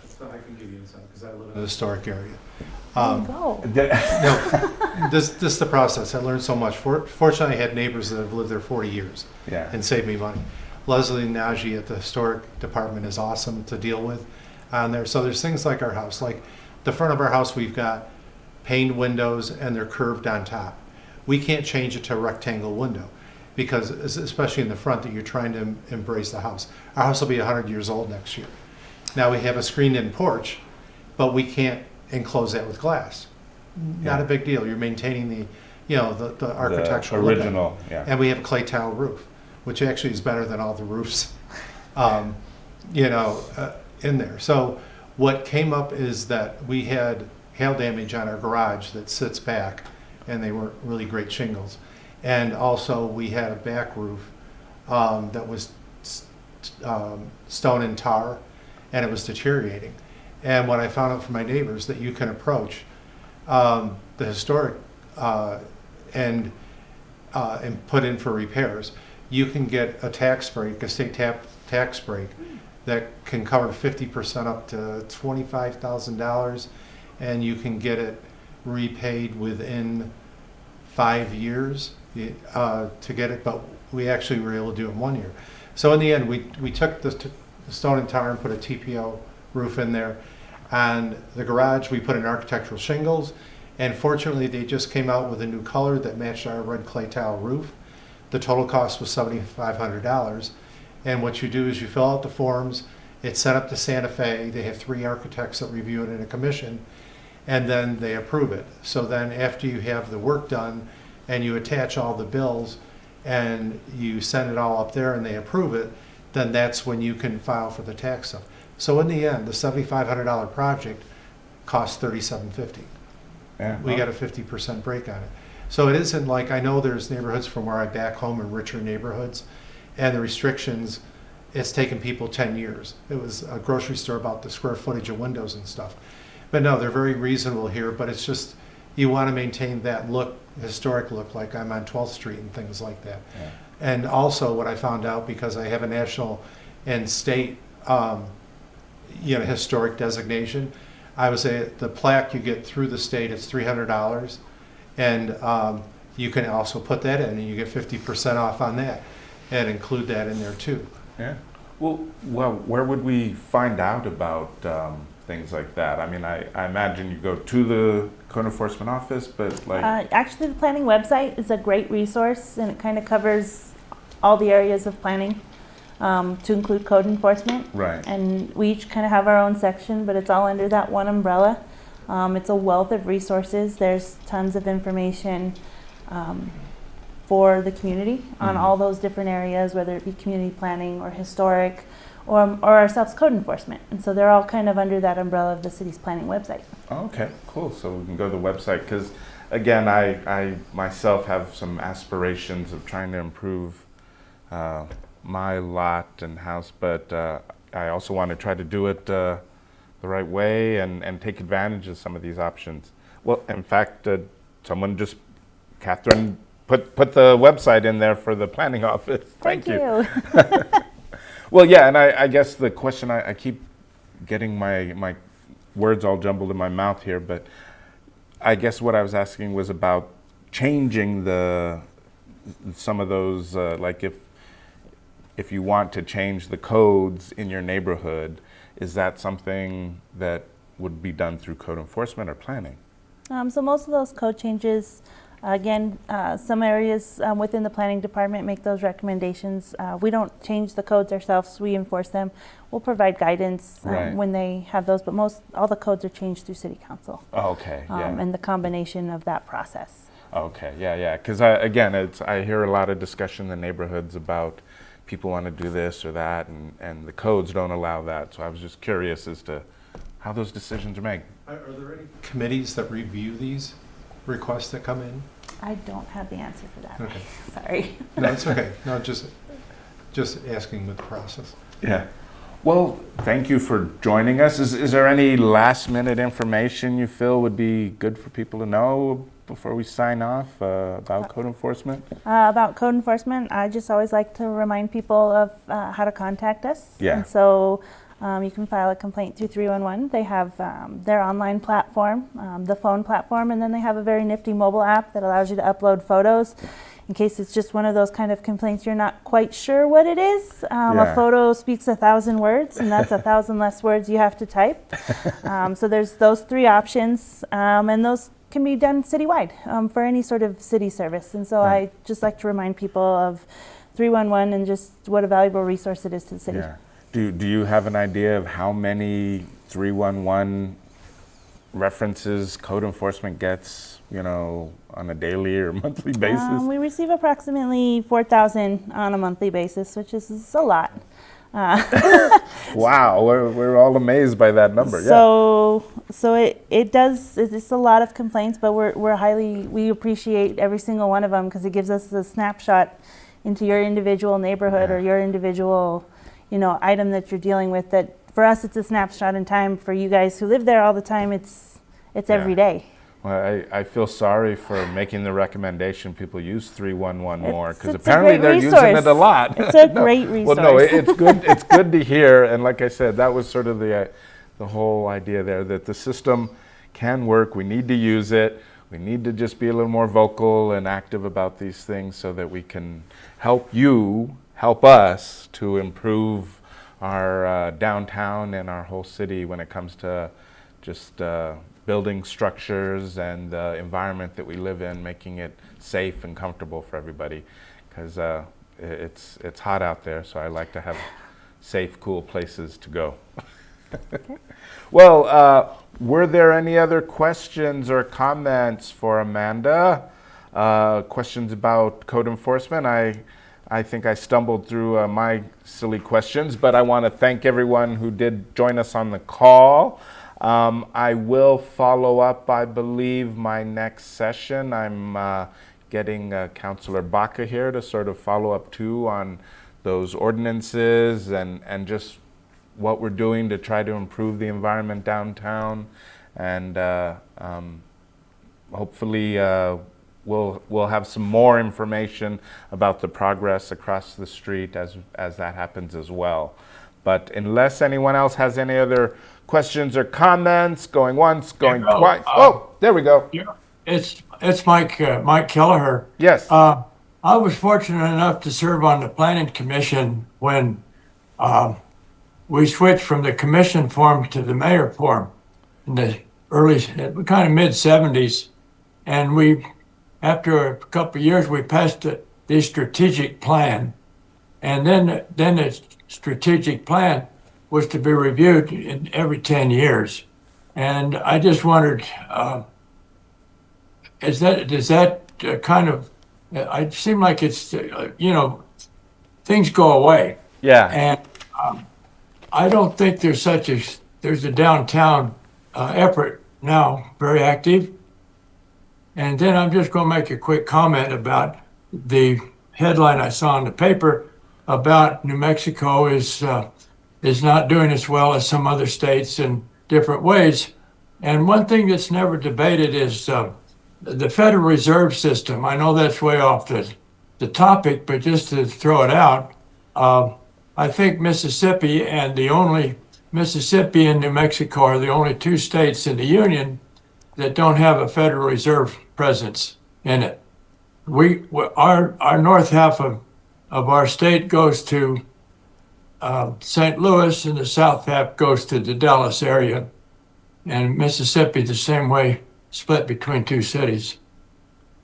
So I can give you insight because I live in a historic area. Go. This is the process. I learned so much. Fortunately, I had neighbors that have lived there 40 years and saved me money. Leslie Nagy at the historic department is awesome to deal with on there. So there's things like our house, like the front of our house, we've got paned windows and they're curved on top. We can't change it to a rectangle window because, especially in the front, that you're trying to embrace the house. Our house will be 100 years old next year. Now we have a screened-in porch, but we can't enclose that with glass. Not a big deal. You're maintaining the architectural the look original. of it. And we have a clay tile roof, which actually is better than all the roofs, in there. So what came up is that we had hail damage on our garage that sits back, and they weren't really great shingles. And also we had a back roof that was stone and tar, and it was deteriorating. And when I found out from my neighbors that you can approach the historic and put in for repairs, you can get a tax break, a state tax break that can cover 50% up to $25,000, and you can get it repaid within 5 years to get it, but we actually were able to do it in 1 year. So in the end, we took the stone and tar and put a TPO roof in there. And the garage, we put in architectural shingles, and fortunately they just came out with a new color that matched our red clay tile roof. The total cost was $7,500. And what you do is you fill out the forms, it's sent up to Santa Fe, they have 3 architects that review it in a commission, and then they approve it. So then after you have the work done and you attach all the bills and you send it all up there and they approve it, then that's when you can file for the tax stuff. So in the end, the $7,500 project costs $3,750. Yeah. We got a 50% break on it. So it isn't like, I know there's neighborhoods from where I back home in richer neighborhoods, and the restrictions, it's taken people 10 years. It was a grocery store about the square footage of windows and stuff. But no, they're very reasonable here, but it's just, you want to maintain that look, historic look, like I'm on 12th Street and things like that. Yeah. And also what I found out, because I have a national and state historic designation, I would say the plaque you get through the state, it's $300, and you can also put that in, and you get 50% off on that, and include that in there too. Yeah. Well, where would we find out about things like that? I mean, I imagine you go to the code enforcement office, but like... Actually, the planning website is a great resource, and it kind of covers all the areas of planning, to include code enforcement. Right. And we each kind of have our own section, but it's all under that one umbrella. It's a wealth of resources. There's tons of information for the community on all those different areas, whether it be community planning or historic or ourselves code enforcement. And so they're all kind of under that umbrella of the city's planning website. Okay, cool. So we can go to the website, because again, I myself have some aspirations of trying to improve my lot and house, but I also want to try to do it the right way and take advantage of some of these options. Well, in fact, someone just, Catherine, put the website in there for the planning office. Thank you. Well, yeah, and I guess the question, I keep getting my words all jumbled in my mouth here, but I guess what I was asking was about changing some of those, like if you want to change the codes in your neighborhood, is that something that would be done through code enforcement or planning? So most of those code changes, again, some areas within the planning department make those recommendations. We don't change the codes ourselves, we enforce them. We'll provide guidance when they have those, but all the codes are changed through city council. Oh, okay, yeah. And the combination of that process. Okay, yeah, because again, I hear a lot of discussion in the neighborhoods about people want to do this or that, and the codes don't allow that. So I was just curious as to how those decisions are made. Are there any committees that review these requests that come in? I don't have the answer for that. Okay. Sorry. No, it's okay. No, just asking with the process. Yeah. Well, thank you for joining us. Is there any last minute information you feel would be good for people to know before we sign off about code enforcement? About code enforcement, I just always like to remind people of how to contact us. Yeah. And so you can file a complaint through 311. They have their online platform, the phone platform, and then they have a very nifty mobile app that allows you to upload photos in case it's just one of those kind of complaints you're not quite sure what it is. A photo speaks 1,000 words, and that's 1,000 less words you have to type. So there's those three options, and those can be done citywide for any sort of city service. And so I just like to remind people of 311 and just what a valuable resource it is to the city. Yeah. Do you have an idea of how many 311 references code enforcement gets, on a daily or monthly basis? We receive approximately 4,000 on a monthly basis, which is a lot. Wow, we're all amazed by that number. So it's a lot of complaints, but we appreciate every single one of them because it gives us a snapshot into your individual neighborhood or your individual item that you're dealing with. That for us it's a snapshot in time. For you guys who live there all the time, it's every day. Well, I feel sorry for making the recommendation people use 311 more, because apparently they're using it a lot. It's a great resource. Well, no, it's good. It's good to hear. And like I said, that was sort of the whole idea there, that the system can work. We need to use it. We need to just be a little more vocal and active about these things so that we can help us to improve our downtown and our whole city when it comes to just building structures and the environment that we live in, making it safe and comfortable for everybody, because it's hot out there, so I like to have safe, cool places to go. Okay. Well, were there any other questions or comments for Amanda? Questions about code enforcement? I think I stumbled through my silly questions, but I want to thank everyone who did join us on the call. I will follow up, I believe, my next session. I'm getting Councillor Baca here to sort of follow up too on those ordinances and just what we're doing to try to improve the environment downtown. And hopefully we'll have some more information about the progress across the street as that happens as well. But unless anyone else has any other questions or comments, going once, going twice. Oh, there we go. Yeah, it's Mike Kelleher. Yes. I was fortunate enough to serve on the planning commission when we switched from the commission form to the mayor form in the early, kind of mid 70s, and after a couple of years we passed the strategic plan, and then the strategic plan was to be reviewed every 10 years. And I just wondered, does that kind of, it seem like it's, things go away. Yeah. And I don't think there's a downtown effort now, very active. And then I'm just going to make a quick comment about the headline I saw in the paper about New Mexico is not doing as well as some other states in different ways. And one thing that's never debated is the Federal Reserve System. I know that's way off the topic, but just to throw it out, I think Mississippi and New Mexico are the only two states in the union that don't have a Federal Reserve presence in it. Our north half of our state goes to St. Louis, and the south half goes to the Dallas area, and Mississippi the same way, split between two cities.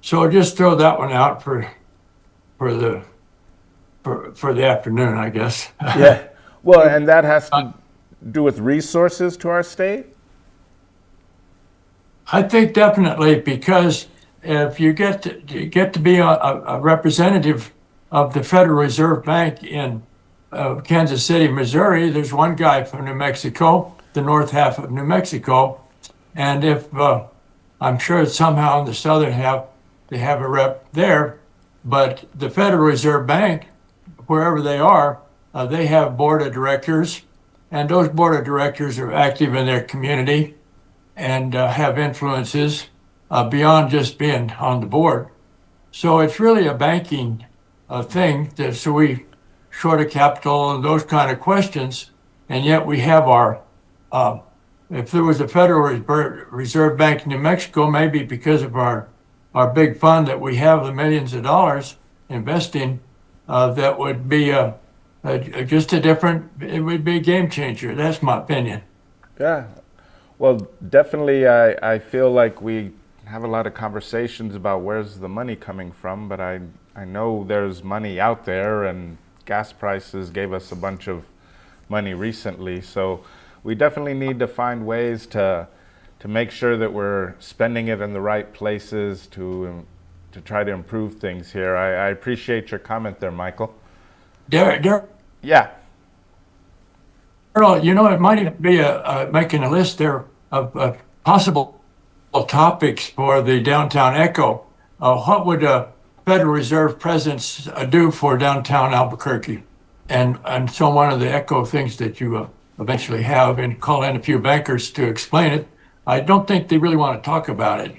So just throw that one out for the afternoon, I guess. Yeah. Well, and that has to do with resources to our state? I think definitely, because if you get to be a representative of the Federal Reserve Bank in Kansas City, Missouri, there's one guy from New Mexico, the north half of New Mexico, and if I'm sure somehow in the southern half they have a rep there, but the Federal Reserve Bank, wherever they are, they have board of directors, and those board of directors are active in their community and have influences beyond just being on the board. So it's really a banking thing. So we short of capital and those kind of questions, and yet we have our, if there was a Federal Reserve Bank in New Mexico, maybe because of our big fund that we have, the millions of dollars investing, that would be just a different, it would be a game changer. That's my opinion. Yeah. Well, definitely, I feel like we have a lot of conversations about where's the money coming from, but I know there's money out there, and gas prices gave us a bunch of money recently. So we definitely need to find ways to make sure that we're spending it in the right places to try to improve things here. I appreciate your comment there, Michael. Daryl, Yeah. it might even be making a list there of possible topics for the downtown echo. What would a Federal Reserve presence do for downtown Albuquerque? And so one of the echo things that you eventually have, and call in a few bankers to explain it, I don't think they really want to talk about it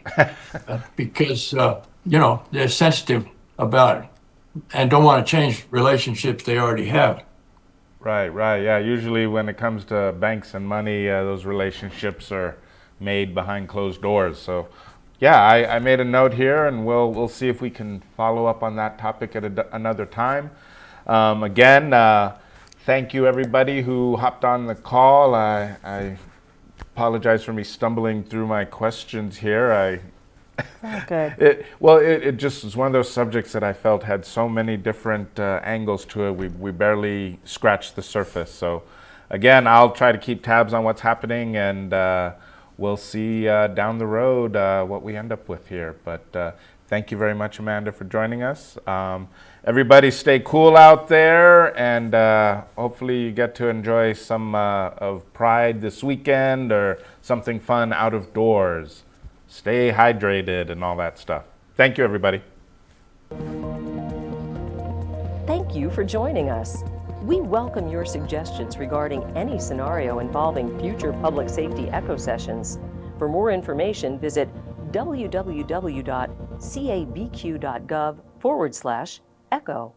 because, they're sensitive about it and don't want to change relationships they already have. Right. Yeah, usually when it comes to banks and money, those relationships are made behind closed doors. So yeah, I made a note here, and we'll see if we can follow up on that topic at another time. Again, thank you everybody who hopped on the call. I apologize for me stumbling through my questions here. Good. It just was one of those subjects that I felt had so many different angles to it. We barely scratched the surface. So again, I'll try to keep tabs on what's happening, and we'll see down the road what we end up with here. But Thank you very much, Amanda, for joining us. Everybody stay cool out there, and hopefully you get to enjoy some of Pride this weekend or something fun out of doors. Stay hydrated and all that stuff. Thank you, everybody. Thank you for joining us. We welcome your suggestions regarding any scenario involving future public safety echo sessions. For more information, visit www.cabq.gov/echo.